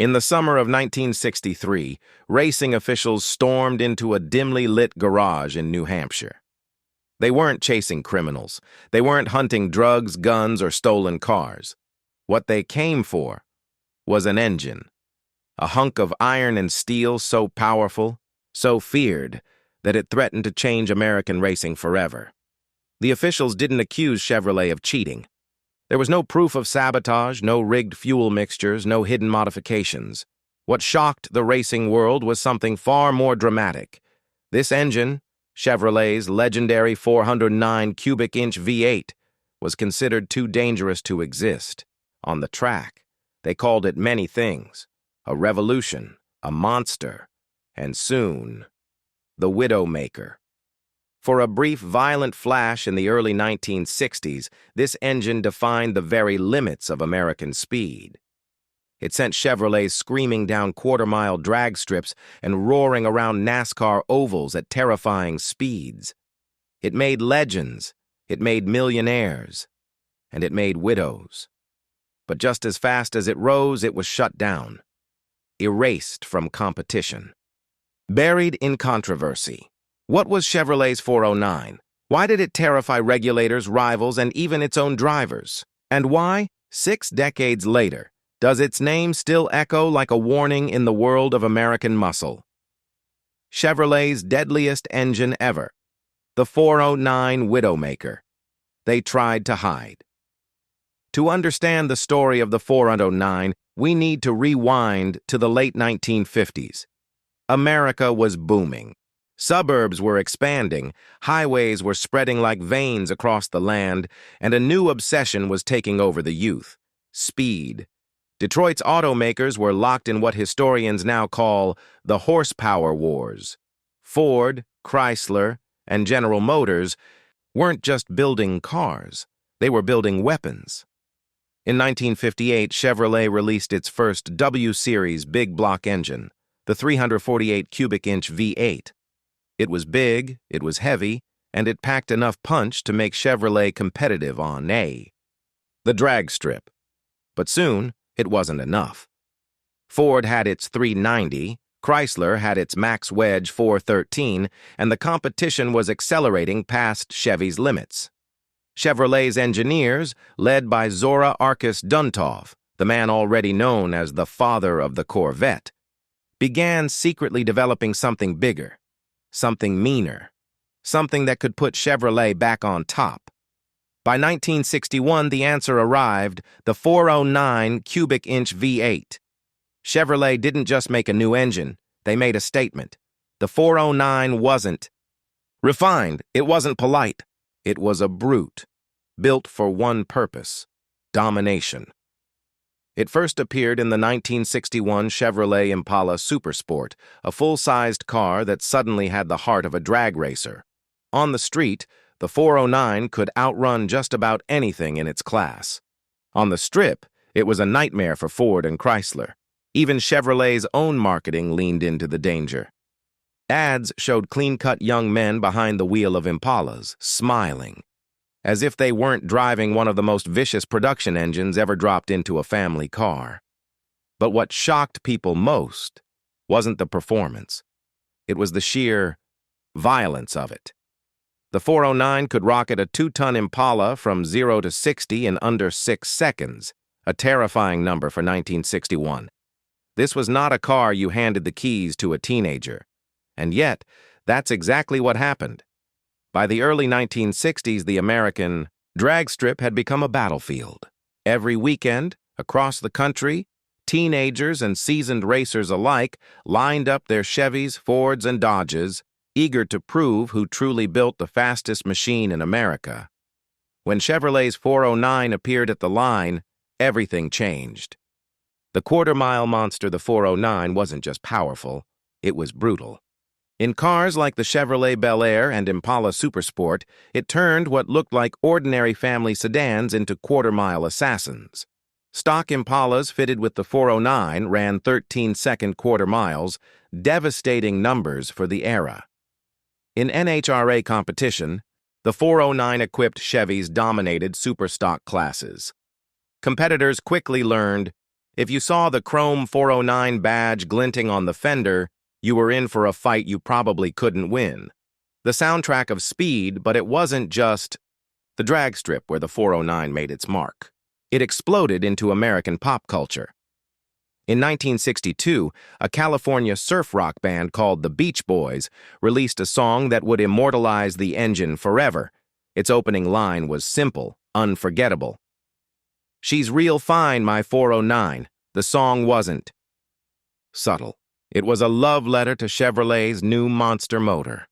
In the summer of 1963, racing officials stormed into a dimly lit garage in New Hampshire. They weren't chasing criminals. They weren't hunting drugs, guns, or stolen cars. What they came for was an engine, a hunk of iron and steel so powerful, so feared, that it threatened to change American racing forever. The officials didn't accuse Chevrolet of cheating. There was no proof of sabotage, no rigged fuel mixtures, no hidden modifications. What shocked the racing world was something far more dramatic. This engine, Chevrolet's legendary 409 cubic inch V8, was considered too dangerous to exist. On the track, they called it many things: a revolution, a monster, and soon, the WidowMaker. For a brief, violent flash in the early 1960s, this engine defined the very limits of American speed. It sent Chevrolets screaming down quarter-mile drag strips and roaring around NASCAR ovals at terrifying speeds. It made legends, it made millionaires, and it made widows. But just as fast as it rose, it was shut down, erased from competition. Buried in controversy. What was Chevrolet's 409? Why did it terrify regulators, rivals, and even its own drivers? And why, 6 decades later, does its name still echo like a warning in the world of American muscle? Chevrolet's deadliest engine ever, the 409 WidowMaker. They tried to hide. To understand the story of the 409, we need to rewind to the late 1950s. America was booming. Suburbs were expanding, highways were spreading like veins across the land, and a new obsession was taking over the youth: speed. Detroit's automakers were locked in what historians now call the horsepower wars. Ford, Chrysler, and General Motors weren't just building cars, they were building weapons. In 1958, Chevrolet released its first W-Series big block engine, the 348 cubic inch V8. It was big, it was heavy, and it packed enough punch to make Chevrolet competitive on the drag strip. But soon, it wasn't enough. Ford had its 390, Chrysler had its max wedge 413, and the competition was accelerating past Chevy's limits. Chevrolet's engineers, led by Zora Arkus Duntov, the man already known as the father of the Corvette, began secretly developing something bigger, something meaner, something that could put Chevrolet back on top. By 1961, the answer arrived: the 409 cubic inch V8. Chevrolet didn't just make a new engine, they made a statement. The 409 wasn't refined, it wasn't polite, it was a brute, built for one purpose: domination. It first appeared in the 1961 Chevrolet Impala Supersport, a full-sized car that suddenly had the heart of a drag racer. On the street, the 409 could outrun just about anything in its class. On the strip, it was a nightmare for Ford and Chrysler. Even Chevrolet's own marketing leaned into the danger. Ads showed clean-cut young men behind the wheel of Impalas, smiling, as if they weren't driving one of the most vicious production engines ever dropped into a family car. But what shocked people most wasn't the performance. It was the sheer violence of it. The 409 could rocket a 2-ton Impala from 0 to 60 in under 6 seconds, a terrifying number for 1961. This was not a car you handed the keys to a teenager. And yet, that's exactly what happened. By the early 1960s, the American drag strip had become a battlefield. Every weekend, across the country, teenagers and seasoned racers alike lined up their Chevys, Fords, and Dodges, eager to prove who truly built the fastest machine in America. When Chevrolet's 409 appeared at the line, everything changed. The quarter-mile monster, the 409, wasn't just powerful, it was brutal. In cars like the Chevrolet Bel Air and Impala Supersport, it turned what looked like ordinary family sedans into quarter-mile assassins. Stock Impalas fitted with the 409 ran 13-second quarter miles, devastating numbers for the era. In NHRA competition, the 409-equipped Chevys dominated superstock classes. Competitors quickly learned If you saw the chrome 409 badge glinting on the fender, you were in for a fight you probably couldn't win. The soundtrack of speed, but it wasn't just the drag strip where the 409 made its mark. It exploded into American pop culture. In 1962, a California surf rock band called the Beach Boys released a song that would immortalize the engine forever. Its opening line was simple, unforgettable. "She's real fine, my 409. The song wasn't subtle. It was a love letter to Chevrolet's new monster motor.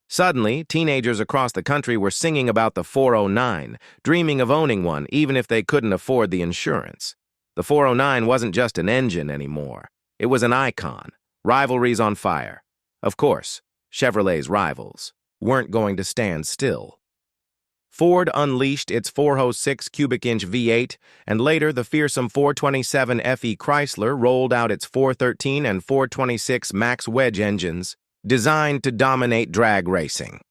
Suddenly, teenagers across the country were singing about the 409, dreaming of owning one even if they couldn't afford the insurance. The 409 wasn't just an engine anymore. It was an icon. Rivalries on fire. Of course, Chevrolet's rivals weren't going to stand still. Ford unleashed its 406 cubic inch V8, and later the fearsome 427 FE Chrysler rolled out its 413 and 426 Max Wedge engines, designed to dominate drag racing.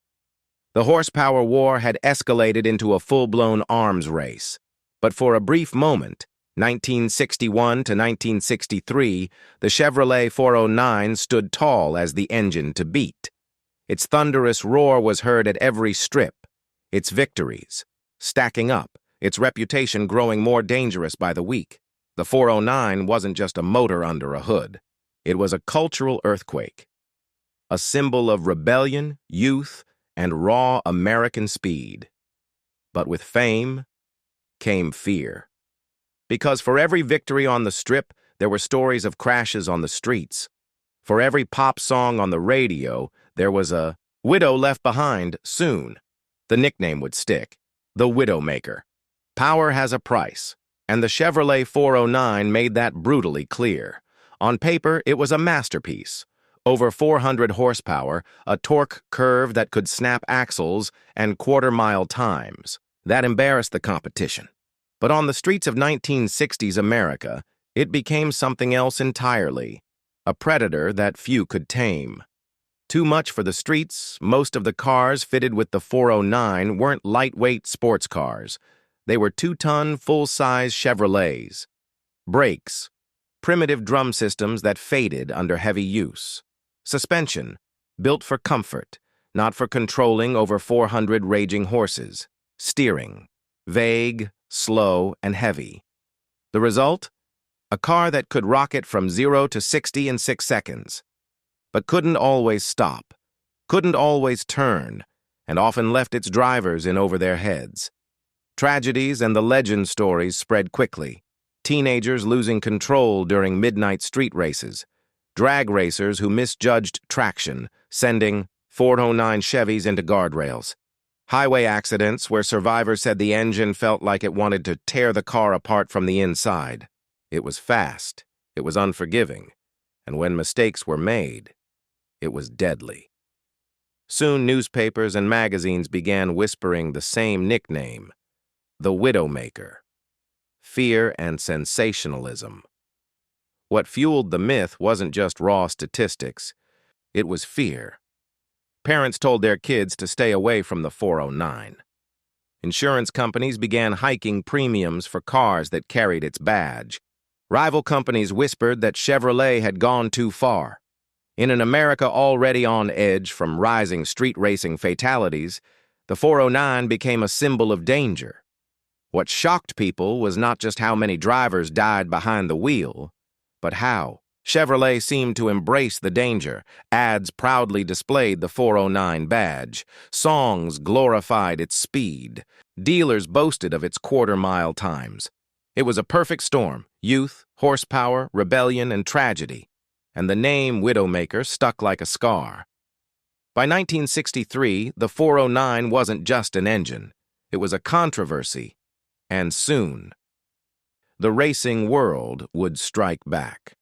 The horsepower war had escalated into a full-blown arms race, but for a brief moment, 1961 to 1963, the Chevrolet 409 stood tall as the engine to beat. Its thunderous roar was heard at every strip, its victories stacking up, its reputation growing more dangerous by the week. The 409 wasn't just a motor under a hood. It was a cultural earthquake, a symbol of rebellion, youth, and raw American speed. But with fame came fear. Because for every victory on the strip, there were stories of crashes on the streets. For every pop song on the radio, there was a widow left behind soon. The nickname would stick, the WidowMaker. Power has a price, and the Chevrolet 409 made that brutally clear. On paper, it was a masterpiece. Over 400 horsepower, a torque curve that could snap axles, and quarter-mile times. That embarrassed the competition. But on the streets of 1960s America, it became something else entirely, a predator that few could tame. Too much for the streets, most of the cars fitted with the 409 weren't lightweight sports cars. They were 2-ton, full-size Chevrolets. Brakes, primitive drum systems that faded under heavy use. Suspension, built for comfort, not for controlling over 400 raging horses. Steering, vague, slow, and heavy. The result? A car that could rocket from 0 to 60 in 6 seconds, but couldn't always stop, couldn't always turn, and often left its drivers in over their heads. Tragedies and the legend stories spread quickly. Teenagers losing control during midnight street races. Drag racers who misjudged traction, sending 409 Chevys into guardrails. Highway accidents where survivors said the engine felt like it wanted to tear the car apart from the inside. It was fast, it was unforgiving, and when mistakes were made, it was deadly. Soon newspapers and magazines began whispering the same nickname, the Widowmaker. Fear and sensationalism. What fueled the myth wasn't just raw statistics, it was fear. Parents told their kids to stay away from the 409. Insurance companies began hiking premiums for cars that carried its badge. Rival companies whispered that Chevrolet had gone too far. In an America already on edge from rising street racing fatalities, the 409 became a symbol of danger. What shocked people was not just how many drivers died behind the wheel, but how Chevrolet seemed to embrace the danger. Ads proudly displayed the 409 badge. Songs glorified its speed. Dealers boasted of its quarter-mile times. It was a perfect storm: youth, horsepower, rebellion, and tragedy. And the name Widowmaker stuck like a scar. By 1963, the 409 wasn't just an engine. It was a controversy. And soon, the racing world would strike back.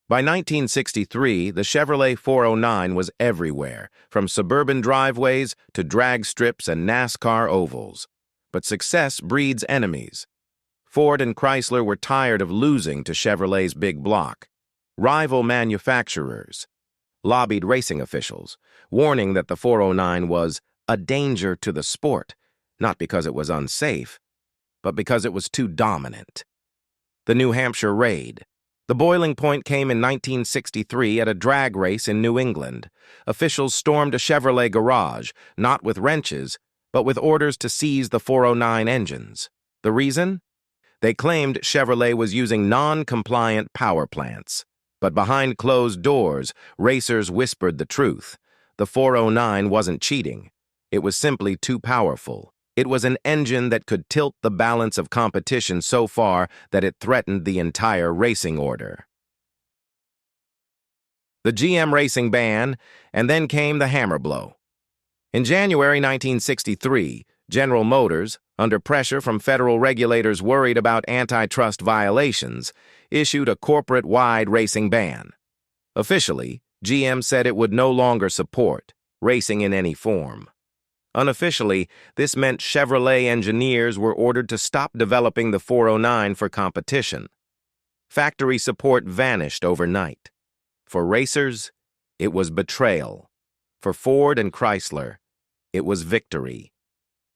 By 1963, the Chevrolet 409 was everywhere, from suburban driveways to drag strips and NASCAR ovals. But success breeds enemies. Ford and Chrysler were tired of losing to Chevrolet's big block. Rival manufacturers lobbied racing officials, warning that the 409 was a danger to the sport, not because it was unsafe, but because it was too dominant. the New Hampshire Raid. The boiling point came in 1963 at a drag race in New England. Officials stormed a Chevrolet garage, not with wrenches, but with orders to seize the 409 engines. The reason? They claimed Chevrolet was using non-compliant power plants. But behind closed doors, racers whispered the truth. The 409 wasn't cheating. It was simply too powerful. It was an engine that could tilt the balance of competition so far that it threatened the entire racing order. The GM racing ban, and then came the hammer blow. In January 1963, General Motors, under pressure from federal regulators worried about antitrust violations, issued a corporate-wide racing ban. Officially, GM said it would no longer support racing in any form. Unofficially, this meant Chevrolet engineers were ordered to stop developing the 409 for competition. Factory support vanished overnight. For racers, it was betrayal. For Ford and Chrysler, it was victory.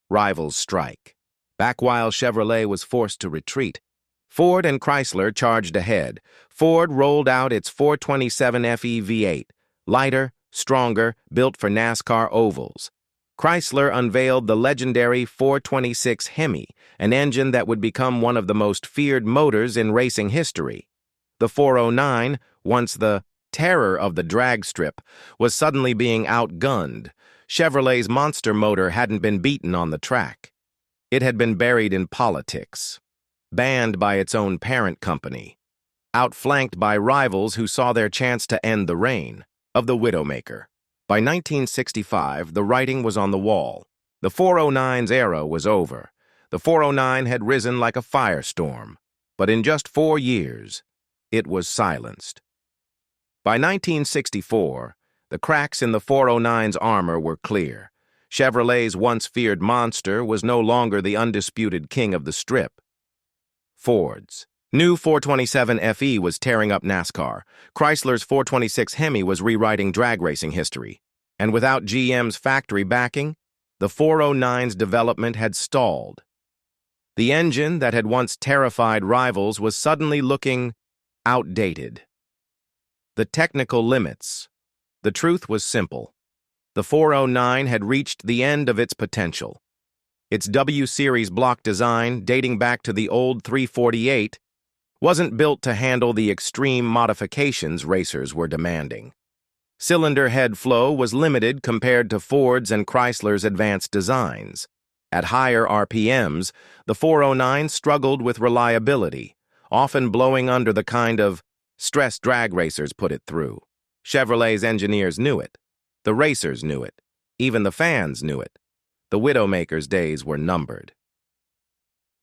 Rivals strike. Back while Chevrolet was forced to retreat, Ford and Chrysler charged ahead. Ford rolled out its 427 FE V8, lighter, stronger, built for NASCAR ovals. Chrysler unveiled the legendary 426 Hemi, an engine that would become one of the most feared motors in racing history. The 409, once the terror of the drag strip, was suddenly being outgunned. Chevrolet's monster motor hadn't been beaten on the track. It had been buried in politics, banned by its own parent company, outflanked by rivals who saw their chance to end the reign of the WidowMaker. By 1965, the writing was on the wall. The 409's era was over. The 409 had risen like a firestorm, but in just 4 years, it was silenced. By 1964, the cracks in the 409's armor were clear. Chevrolet's once-feared monster was no longer the undisputed king of the strip. Ford's new 427 FE was tearing up NASCAR. Chrysler's 426 Hemi was rewriting drag racing history. And without GM's factory backing, the 409's development had stalled. The engine that had once terrified rivals was suddenly looking outdated. The technical limits. The truth was simple. The 409 had reached the end of its potential. Its W-Series block design, dating back to the old 348, wasn't built to handle the extreme modifications racers were demanding. Cylinder head flow was limited compared to Ford's and Chrysler's advanced designs. At higher RPMs, the 409 struggled with reliability, often blowing under the kind of stress drag racers put it through. Chevrolet's engineers knew it. The racers knew it. Even the fans knew it. The Widowmaker's days were numbered.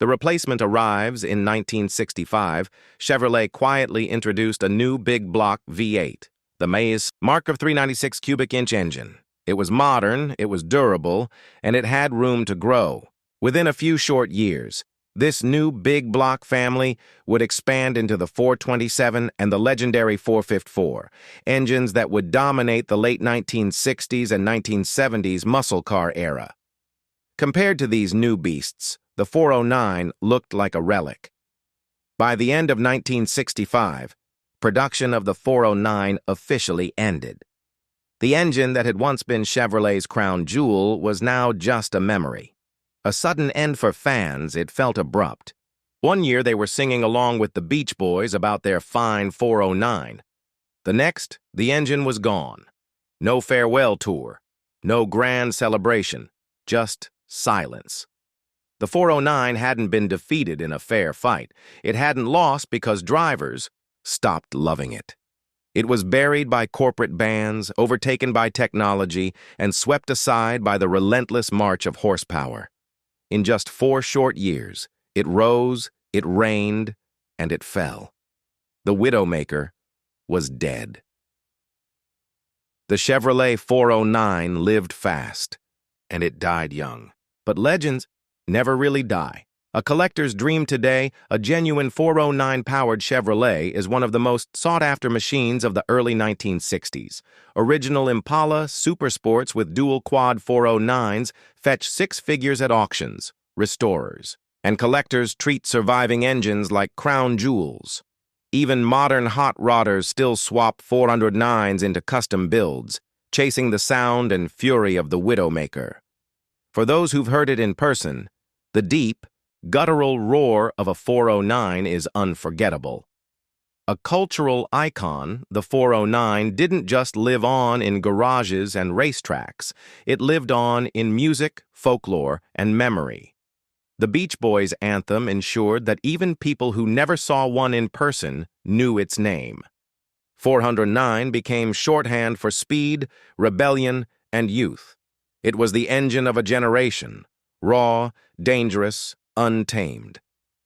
The replacement arrives in 1965. Chevrolet quietly introduced a new big block V8, the Maze Mark of 396 cubic inch engine. It was modern, it was durable, and it had room to grow. Within a few short years, this new big block family would expand into the 427 and the legendary 454, engines that would dominate the late 1960s and 1970s muscle car era. Compared to these new beasts, the 409 looked like a relic. By the end of 1965, production of the 409 officially ended. The engine that had once been Chevrolet's crown jewel was now just a memory. A sudden end for fans, it felt abrupt. One year they were singing along with the Beach Boys about their fine 409. The next, the engine was gone. No farewell tour, no grand celebration, just silence. The 409 hadn't been defeated in a fair fight. It hadn't lost because drivers stopped loving it. It was buried by corporate bans, overtaken by technology, and swept aside by the relentless march of horsepower. In just 4 short years, it rose, it reigned, and it fell. The Widowmaker was dead. The Chevrolet 409 lived fast, and it died young. But legends never really die. A collector's dream today, a genuine 409-powered Chevrolet is one of the most sought-after machines of the early 1960s. Original Impala Supersports with dual quad 409s fetch 6 figures at auctions, restorers. and collectors treat surviving engines like crown jewels. Even modern hot rodders still swap 409s into custom builds, chasing the sound and fury of the WidowMaker. For those who've heard it in person, the deep, guttural roar of a 409 is unforgettable. A cultural icon, the 409 didn't just live on in garages and racetracks. It lived on in music, folklore, and memory. The Beach Boys' anthem ensured that even people who never saw one in person knew its name. 409 became shorthand for speed, rebellion, and youth. It was the engine of a generation, raw, dangerous, untamed.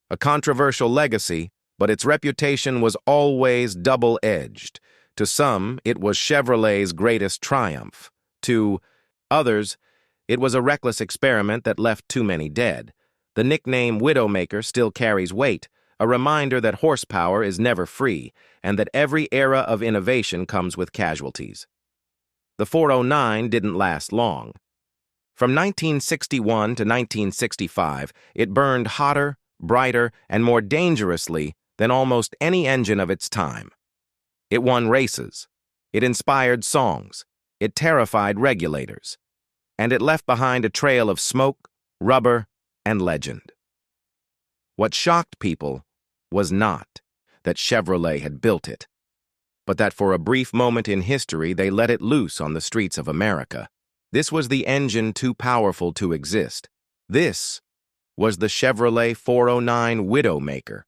A controversial legacy, but its reputation was always double-edged. To some, it was Chevrolet's greatest triumph. To others, it was a reckless experiment that left too many dead. The nickname WidowMaker still carries weight, a reminder that horsepower is never free, and that every era of innovation comes with casualties. The 409 didn't last long. From 1961 to 1965, it burned hotter, brighter, and more dangerously than almost any engine of its time. It won races. It inspired songs. It terrified regulators. And it left behind a trail of smoke, rubber, and legend. What shocked people was not that Chevrolet had built it, but that for a brief moment in history they let it loose on the streets of America. This was the engine too powerful to exist. This was the Chevrolet 409 WidowMaker.